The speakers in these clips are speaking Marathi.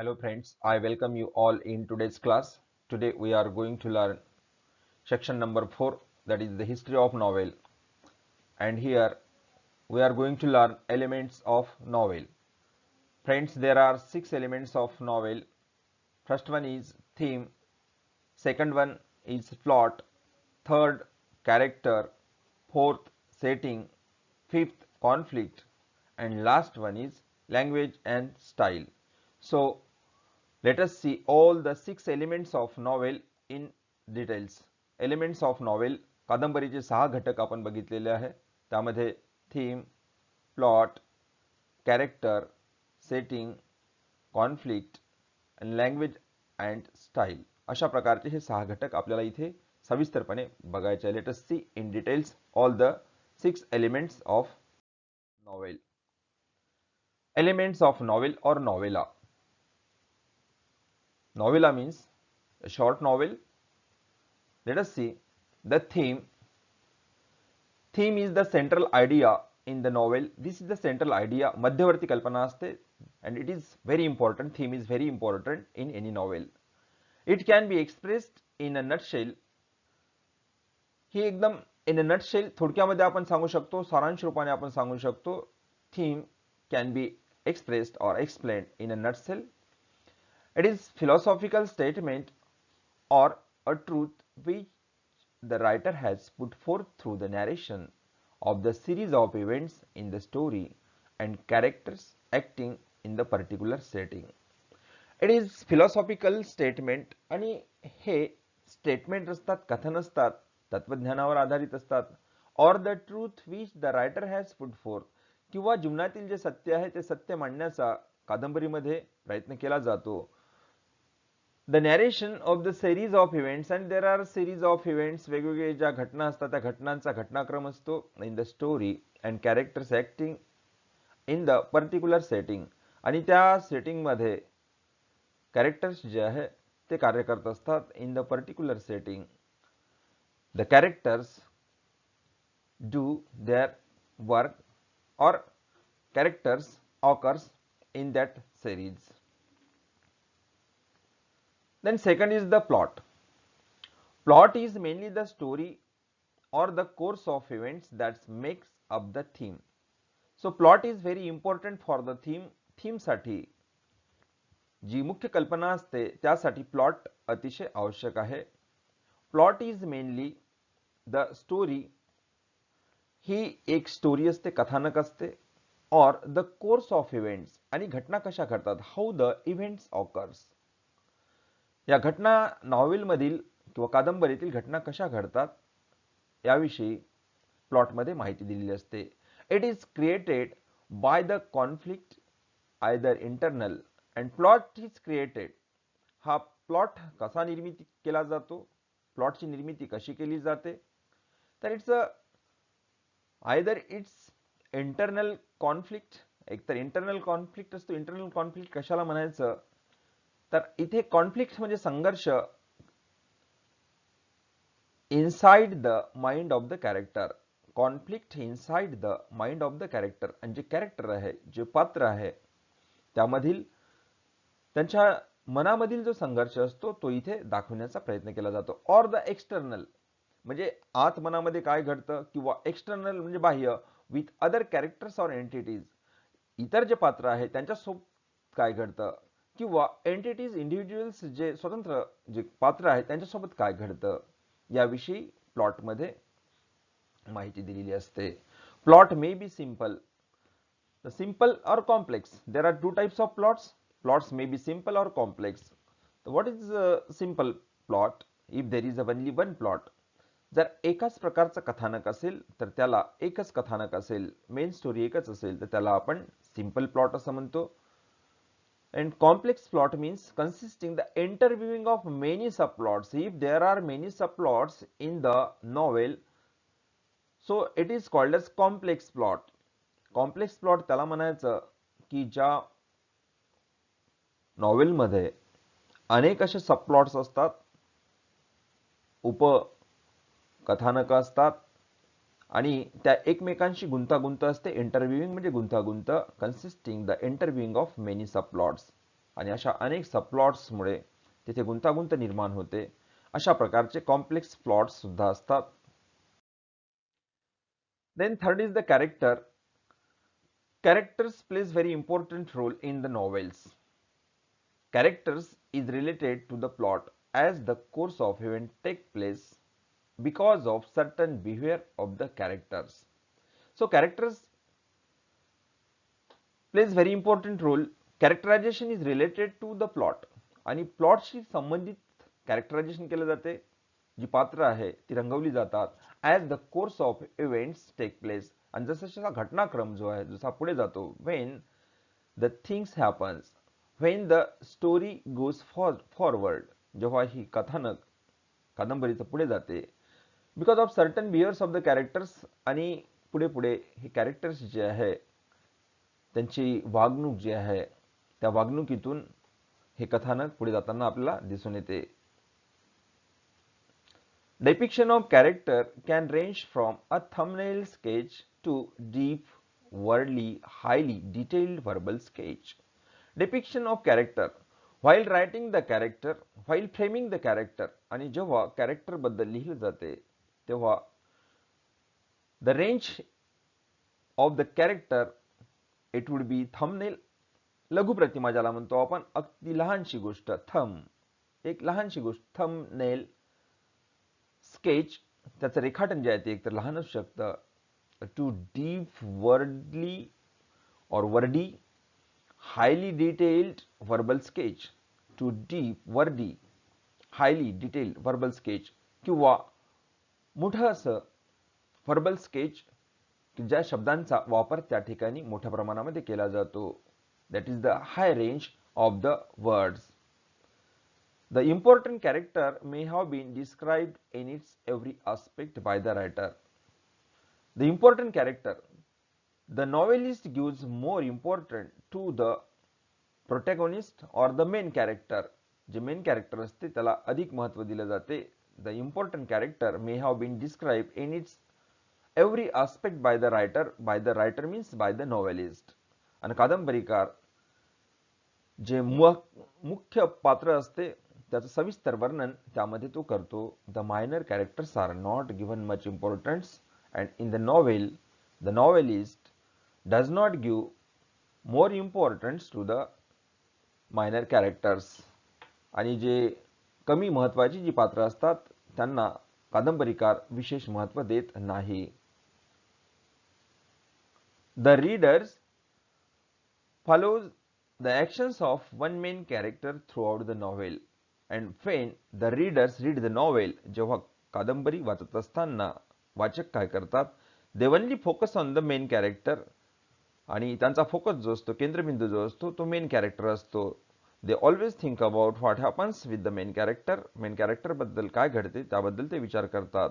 Hello friends, I welcome you all in today's class. Today we are going to learn section number 4, that is the history of novel. And here we are going to learn elements of novel. Friends, there are 6 elements of novel. First one is theme, second one is plot, third character, fourth setting, fifth conflict, and last one is language and style. So let us see all the 6 elements of novel in details. Elements of novel, कादंबरीचे 6 घटक आपण बघितलेले आहे. त्यामध्ये theme, plot, character, setting, conflict आणि लँग्वेज अँड स्टाईल अशा प्रकारचे हे 6 घटक आपल्याला इथे सविस्तरपणे बघायचे आहे. Let us see in details all the 6 elements of novel. Elements of novel or novella. Novella means a short novel. Let us see the theme. Theme is the central idea in the novel. This is the central idea. मध्यवर्ती कल्पना असते and it is very important. Theme is very important in any novel. It can be expressed in a nutshell. ही एकदम in a nutshell थोडक्यामध्ये आपण सांगू शकतो, सारांश रूपाने आपण सांगू शकतो. Theme can be expressed or explained in a nutshell. It is philosophical statement or a truth which the writer has put forth through the narration of the series of events in the story and characters acting in the particular setting. It is philosophical statement आणि हे स्टेटमेंट असतात, कथन असतात, तत्वज्ञानावर आधारित असतात, or the truth which the writer has put forth, किंवा जीवनातील जे सत्य आहे ते सत्य मांडण्याचा कादंबरीमध्ये प्रयत्न केला जातो. The narration of the series of events, and there are series of events, वेगवेगळे ज्या घटना असतात त्या घटनांचा घटनाक्रम असतो in the story and characters acting in the particular setting, आणि त्या सेटिंग मध्ये कॅरेक्टर्स जे आहे ते कार्य करत असतात in the particular setting. The characters do their work or characters occurs in that series. Then second is the plot. Plot is mainly the story or the course of events that makes up the theme. So plot is very important for the theme. Theme साठी जी मुख्य कल्पना असते त्यासाठी प्लॉट अतिशय आवश्यक आहे. Plot is mainly the story, ही एक स्टोरी असते, कथानक असते, और द कोर्स ऑफ इव्हेंट्स, आणि घटना कशा घडतात, हाऊ द इव्हेंट्स ऑकर्स. या घटना नॉवेलमधील किंवा कादंबरीतील घटना कशा घडतात याविषयी प्लॉटमध्ये माहिती दिलेली असते. It is created by the conflict either internal and plot is created. हा प्लॉट कसा निर्मिती केला जातो, प्लॉटची निर्मिती कशी केली जाते, तर it's either it's internal conflict, एकतर इंटरनल कॉन्फ्लिक्ट असतो. इंटरनल कॉन्फ्लिक्ट कशाला म्हणायचं, तर इथे कॉन्फ्लिक्ट म्हणजे संघर्ष inside the mind of the character. Conflict inside the mind of the character, आणि जे कॅरेक्टर आहे, जे पात्र आहे, त्यामधील त्यांच्या मनामधील जो संघर्ष असतो तो इथे दाखवण्याचा प्रयत्न केला जातो. ऑर द एक्सटर्नल म्हणजे आत मनामध्ये काय घडतं, किंवा एक्सटर्नल म्हणजे बाह्य, with other characters or entities, इतर जे पात्र आहे त्यांच्यासोबत काय घडतं, किंवा एंटिटीज इंडिव्हिज्युअल्स जे स्वतंत्र जे पात्र आहे त्यांच्यासोबत काय घडतं, याविषयी प्लॉटमध्ये माहिती दिलेली असते. Plot may be simple, simple or complex. There are two types of plots. Plots may be simple or complex. So what is a simple plot? If there is only one plot. जर एकाच प्रकारचं कथानक असेल तर त्याला एकच कथानक असेल, मेन स्टोरी एकच असेल तर त्याला आपण सिंपल प्लॉट असं म्हणतो. And complex plot means consisting the interweaving of many subplots. If there are many subplots in the novel, so it is called as complex plot. Complex plot त्याला म्हणायचं की ज्या नॉवेलमध्ये अनेक असे सबप्लॉट्स असतात, उपकथानक असतात, आणि त्या एकमेकांशी गुंतागुंत असते. इंटरव्ह्यूइंग म्हणजे गुंतागुंत, consisting the interviewing of many subplots. आणि अशा अनेक सबप्लॉट्समुळे तिथे गुंतागुंत निर्माण होते. अशा प्रकारचे कॉम्प्लेक्स प्लॉट्स सुद्धा असतात. Then third is the character. Characters plays very important role in the novels. Characters is related to the plot as the course of event take place because of certain behavior of the characters. So characters plays very important role. Characterization is related to the plot आणि प्लॉटशी संबंधित कॅरेक्टरायझेशन केले जाते. जी पात्र आहे ती रंगवली जातात as the course of events take place. आणि जसा घटनाक्रम जो आहे जसा पुढे जातो, when the things happens, when the story goes forward, जेव्हा ही कथानक कादंबरीचं पुढे जाते, because of certain behaviours of the characters. आणि पुढे पुढे हे कॅरेक्टर्स जे आहे त्यांची वागणूक जी आहे त्या वागणुकीतून हे कथानक पुढे जाताना आपल्याला दिसून येते. Depiction of character can range from a thumbnail sketch to deep, worldly, highly detailed verbal sketch. Depiction of character. While writing the character, while framing the character, आणि जेव्हा कॅरेक्टर बद्दल लिहिले जाते तेव्हा the range of the character, it would be thumbnail. लघु प्रतिमा ज्याला म्हणतो आपण, अगदी लहानशी गोष्ट, एक लहानशी गोष्ट, थंबनेल. स्केच, त्याचं रेखाटन जे आहे ते एकतर लहान असू शकतं, too deep wordly or wordy, highly detailed verbal sketch, too deep wordy highly detailed verbal sketch, किंवा मोठं असं वर्बल स्केच ज्या शब्दांचा वापर त्या ठिकाणी मोठ्या प्रमाणामध्ये केला जातो. That is the high range of the words. The important character may have been described in its every aspect by the writer. The important character. The novelist gives more importance to the protagonist or the main character. जे मेन कॅरेक्टर असते त्याला अधिक महत्त्व दिले जाते. The important character may have been described in its every aspect by the writer. By the writer means by the novelist. आणि कादंबरीकार जे मुख्य पात्र असते त्याचं सविस्तर वर्णन त्यामध्ये तो करतो. The minor characters are not given much importance and in the novel the novelist does not give more importance to the minor characters. आणि जे कमी महत्वाची जी पात्र असतात त्यांना कादंबरीकार विशेष महत्व देत नाही. The readers follows the actions of one main character throughout the novel. And when the readers read the novel, जेव्हा कादंबरी वाचत असताना वाचक काय करतात, they only focus on the main character. आणि त्यांचा फोकस जो असतो, केंद्रबिंदू जो असतो तो मेन कॅरेक्टर असतो. they always think about what happens with the main character. Main character बद्दल काय घडते त्याबद्दल ते विचार करतात.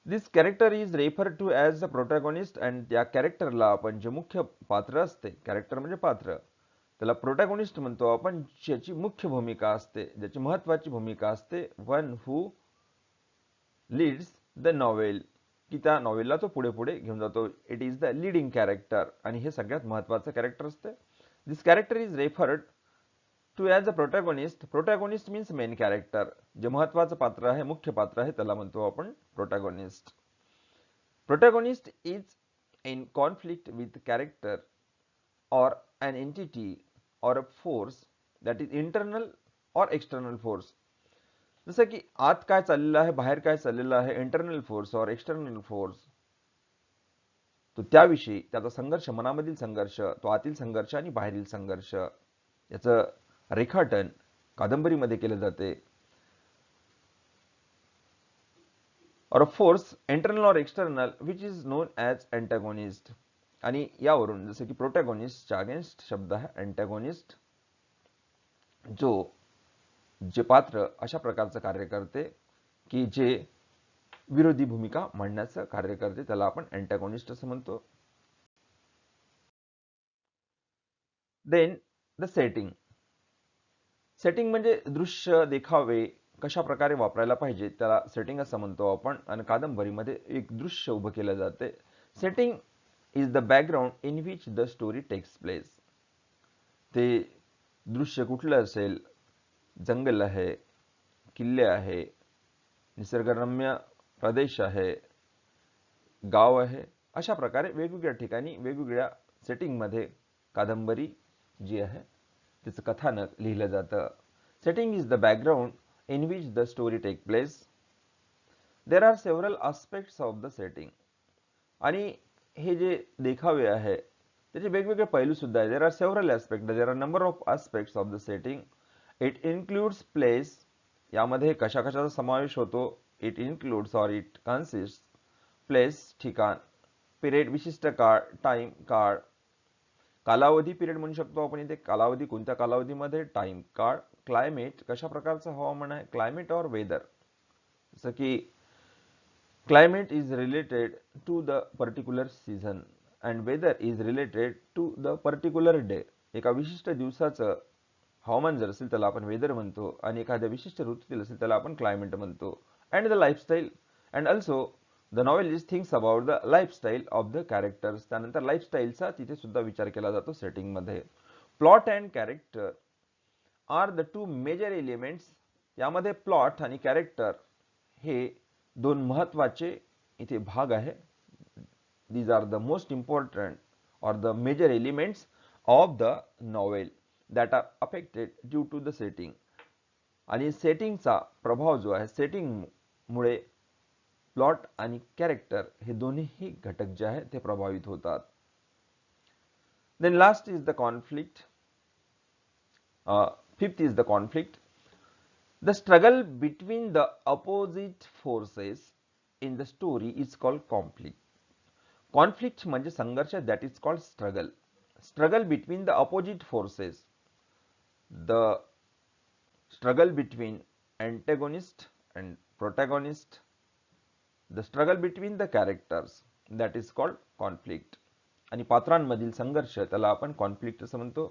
This character is referred to as the protagonist. and त्या कॅरेक्टरला आपण जे मुख्य पात्र असते, कॅरेक्टर म्हणजे पात्र, त्याला प्रोटॅगोनिस्ट म्हणतो आपण, ज्याची मुख्य भूमिका असते, ज्याची महत्वाची भूमिका असते. One who leads the novel, की त्या नॉवेलला तो पुढे पुढे घेऊन जातो. It is the leading character आणि हे सगळ्यात महत्वाचं कॅरेक्टर असते. This character is referred to as a protagonist. Protagonist means main character. जे महत्वाचं पात्र आहे, मुख्य पात्र आहे, त्याला म्हणतो आपण protagonist. Protagonist is in conflict with character or an entity or a force that is internal or external force. जसं की आत काय चाललेलं आहे, बाहेर काय चाललेलं आहे, इंटरनल फोर्स और एक्सटर्नल फोर्स, तो त्याविषयी त्याचा संघर्ष, मनामधील संघर्ष, तो आतील संघर्ष आणि बाहेरील संघर्ष याचं रेखाटन कादंबरीमध्ये केले जाते. or a force internal or external which is known as antagonist. आणि यावरून जसे की प्रोटॅगोनिस्टच्या अगेन्स्ट शब्द आहे अँटॅगोनिस्ट, जो जे पात्र अशा प्रकारचं कार्य करते की जे विरोधी भूमिका मांडण्याचं कार्य करते, त्याला आपण अँटॅगोनिस्ट असं म्हणतो. Then the setting. सेटिंग म्हणजे दृश्य, देखावे कशा प्रकारे वापरायला पाहिजे त्याला सेटिंग असं म्हणतो आपण. आणि कादंबरीमध्ये एक दृश्य उभं केलं जाते. Setting is the background in which the story takes place. ते दृश्य कुठलं असेल, जंगल आहे, किल्ले आहे, निसर्गरम्य प्रदेश आहे, गाव आहे, अशा प्रकारे वेगवेगळ्या ठिकाणी वेगवेगळ्या सेटिंगमध्ये कादंबरी जी आहे तिचं कथानक लिहिलं जातं. Setting is the background in which the story take place. There are several aspects of the setting. आणि हे जे देखावे आहे त्याचे वेगवेगळे पैलू सुद्धा आहे. देर are several aspect, there are number of aspects of the setting. It includes place, यामध्ये कशा कशाचा समावेश होतो. इट इन्क्लूड्स और इट कन्सिस्ट प्लेस, ठिकाण, पिरियड, विशिष्ट काळ, टाइम, काळ, कालावधी, पिरियड म्हणू शकतो आपण इथे. कालावधी कोणत्या कालावधीमध्ये, टाइम, काळ, क्लायमेट, कशा प्रकारचं हवामान आहे, क्लायमेट और वेदर. जसं की climate is related to the particular season and weather is related to the particular day. एका विशिष्ट दिवसाचं हवामान जर असेल त्याला आपण वेदर म्हणतो आणि एखाद्या विशिष्ट ऋतूतील असेल त्याला आपण क्लायमेट म्हणतो. And the lifestyle, and also the novelist thinks about the lifestyle of the characters. त्यानंतर लाईफस्टाईलचा तिथे सुद्धा विचार केला जातो सेटिंगमध्ये. Plot and character are the two major elements. यामध्ये प्लॉट आणि कॅरेक्टर हे दोन महत्वाचे इथे भाग आहे. These are the most important और the major elements of the novel that are affected due to the setting. आणि सेटिंगचा प्रभाव जो आहे, सेटिंग मुळे प्लॉट आणि कॅरेक्टर हे दोन्ही घटक जे आहेत ते प्रभावित होतात. Then last is the conflict. Fifth is the conflict. The struggle between the opposite forces in the story is called conflict. Conflict म्हणजे संघर्ष, that is called struggle. Struggle between the opposite forces. The struggle between antagonist and protagonist. The struggle between the characters, that is called conflict. आणि पात्रांमधील संघर्ष त्याला आपण conflict असं म्हणतो.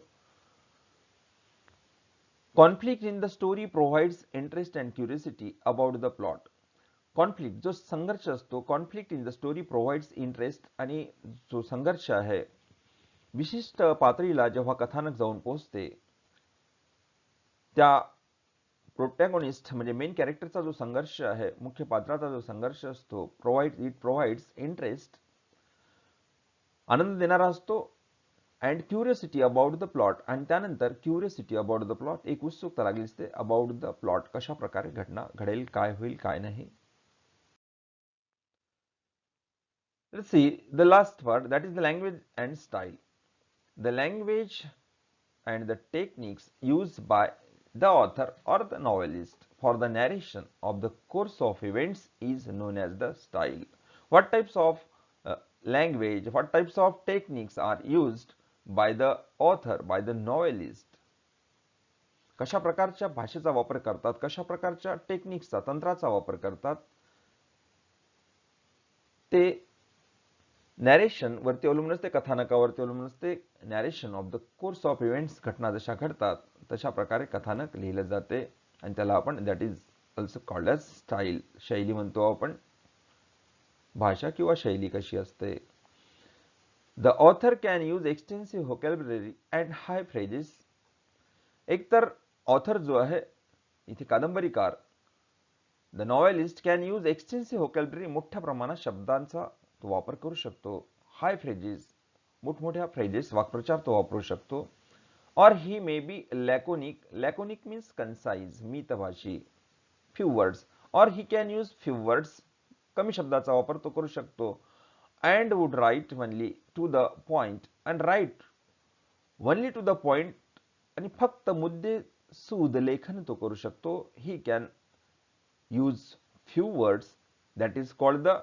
Conflict in the story provides interest and curiosity about the plot. Conflict जो संघर्ष असतो, conflict in the story provides interest, आणि जो संघर्ष आहे विशिष्ट पातळीला जेव्हा कथानक जाऊन पोहोचते त्या प्रोटॅगॉनिस्ट म्हणजे मेन कॅरेक्टरचा जो संघर्ष आहे, मुख्य पात्राचा जो संघर्ष असतो, इट प्रोव्हाइड्स इंटरेस्ट, आनंद देणारा असतो, and curiosity about the plot. आणि त्यानंतर क्युरियोसिटी अबाउट द प्लॉट, एक उत्सुकता लागली असते अबाउट द प्लॉट, कशा प्रकारे घटना घडेल, काय होईल, काय नाही. Let's see the last part, that is the language and style. The language and the techniques used by the author or the novelist for the narration of the course of events is known as the style. What types of language, what types of techniques are used by the author, by the novelist. कशा प्रकारच्या भाषेचा वापर करतात, कशा प्रकारच्या टेक्निक्सचा, तंत्राचा वापर करतात, ते नॅरेशन वरती अवलंबून असते, कथानकावरती अवलंबून असते. Narration of the course of events, घटना जशा घडतात तशा प्रकारे कथानक लिहिलं जाते आणि त्याला आपण that is also called as style, शैली म्हणतो आपण. भाषा किंवा शैली कशी असते. The author can use extensive vocabulary and high phrases. एकतर ऑथर जो आहे इथे कादंबरीकार, the novelist can use extensive vocabulary, मोठ्या प्रमाणात शब्दांचा तो वापर करू शकतो. हाय फ्रेजेस, मोठमोठ्या फ्रेजेस, वाक्प्रचार तो वापरू शकतो. और he may be laconic, laconic means concise, मितभाषी, फ्यू वर्ड्स, और he can use few words, कमी शब्दाचा वापर तो करू शकतो. and would write only to the point and write only to the point, आणि फक्त मुद्दे सूद लेखन तो करू शकतो. he can use few words, that is called the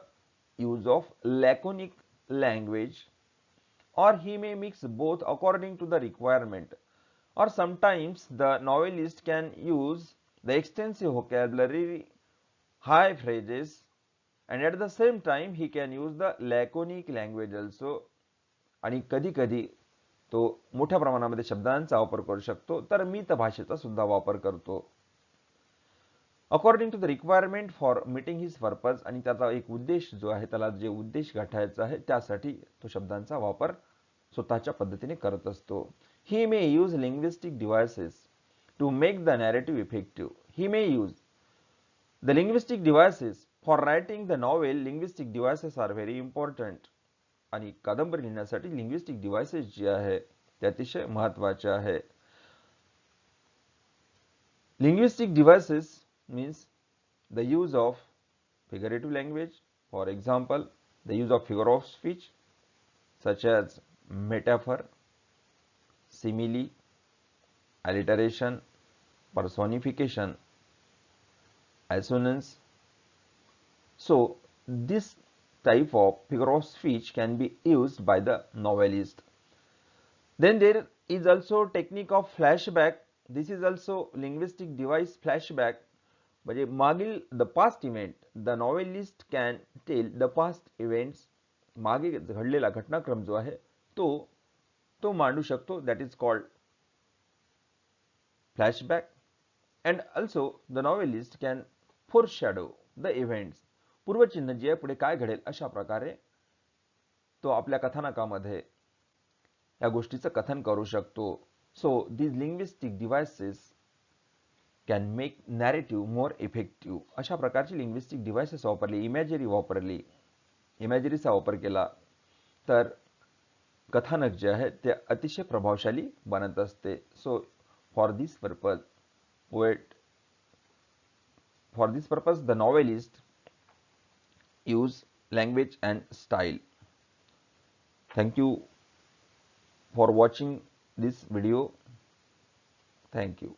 use of laconic language. or he may mix both according to the requirement, or sometimes the novelist can use the extensive vocabulary, high phrases, and at the same time he can use the laconic language also. आणि कधी कधी तो मोठ्या प्रमाणामध्ये शब्दांचा वापर करू शकतो, तर मित भाषेचा सुद्धा वापर करतो. According to the requirement for meeting his purpose, आणि त्याचा एक उद्देश जो आहे, त्याला जे उद्देश गाठायचा आहे त्यासाठी तो शब्दांचा वापर स्वतःच्या पद्धतीने करत असतो. He may use linguistic devices to make the narrative effective. He may use the linguistic devices for writing the novel. Linguistic devices are very important. आणि कादंबरी लिहिण्यासाठी लिंग्विस्टिक डिव्हाइसेस जे आहे ते अतिशय महत्त्वाचे आहे. Linguistic devices means the use of figurative language. For example, the use of figure of speech such as metaphor, simile, alliteration, personification, assonance. So this type of figure of speech can be used by the novelist. Then there is also technique of flashback. This is also linguistic device. Flashback म्हणजे मागील the past event. The novelist can tell the past events. मागे घडलेला घटनाक्रम जो आहे तो मांडू शकतो. That is called flashback. And also the novelist can foreshadow the events. पूर्वचिन्ह जे आहे पुढे काय घडेल अशा प्रकारे तो आपल्या कथानकामध्ये या गोष्टीचं कथन करू शकतो. So these linguistic devices can make narrative more effective. अशा प्रकारची linguistic devices वापरली, imagery वापरली, imageryचा वापर केला तर कथानक जे आहे ते अतिशय प्रभावशाली बनत असते. So for this purpose the novelist use language and style. Thank you for watching this video. Thank you.